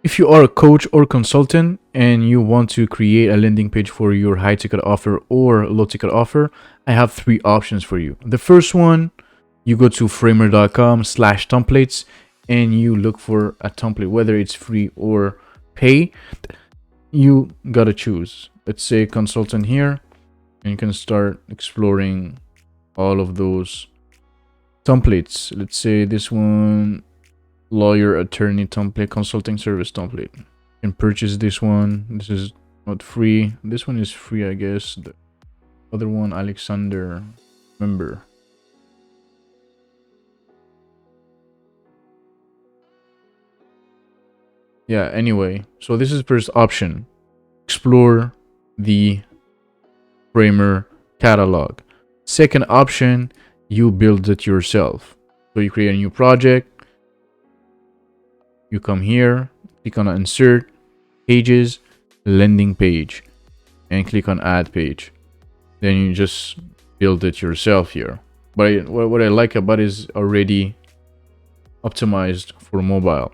If you are a coach or consultant and you want to create a landing page for your high ticket offer or low ticket offer, I have three options for you. The first one, you go to framer.com/templates and you look for a template, whether it's free or pay. You gotta choose. Let's say consultant here, and you can start exploring all of those templates. Let's say this one, lawyer attorney template, consulting service template. You can purchase this one. This is not free. This one is free, I guess. The other one, Alexander member. Yeah, anyway, so this is first option. Explore the Framer catalog. Second option, you build it yourself. So you create a new project. You come here, click on insert, pages, landing page, and click on add page. Then you just build it yourself here. But what I like about it is already optimized for mobile.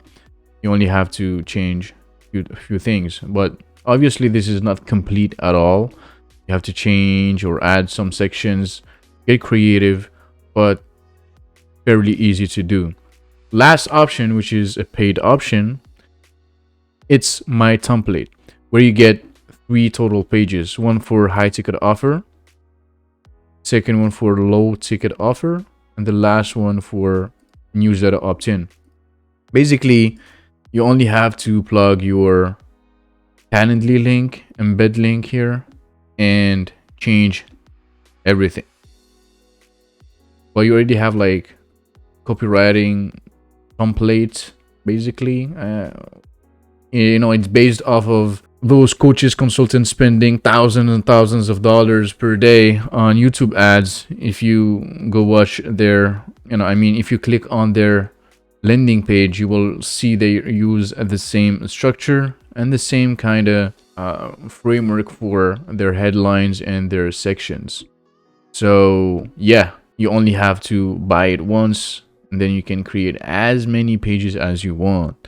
You only have to change a few things, but obviously this is not complete at all. You have to change or add some sections, get creative, but fairly easy to do. Last option, which is a paid option, it's my template, where you get 3 total pages. One for high ticket offer, second one for low ticket offer, and the last one for newsletter opt-in. Basically, you only have to plug your Calendly link, embed link here, and change everything. But you already have like copywriting template, basically. It's based off of those coaches, consultants spending thousands and thousands of dollars per day on YouTube ads. If you go watch their, if you click on their landing page, you will see they use the same structure and the same kind of framework for their headlines and their sections. So yeah, you only have to buy it once, and then you can create as many pages as you want.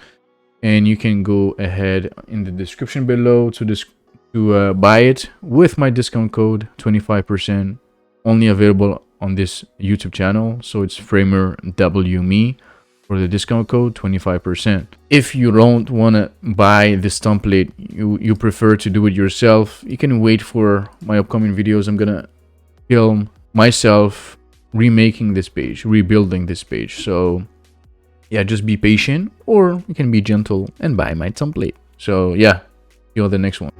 And you can go ahead in the description below to buy it with my discount code 25%, only available on this YouTube channel. So it's FramerWme for the discount code 25%. If you don't want to buy this template, you prefer to do it yourself, you can wait for my upcoming videos. I'm gonna film myself remaking this page, rebuilding this page. So yeah, just be patient, or you can be gentle and buy my template. So yeah, see you on the next one.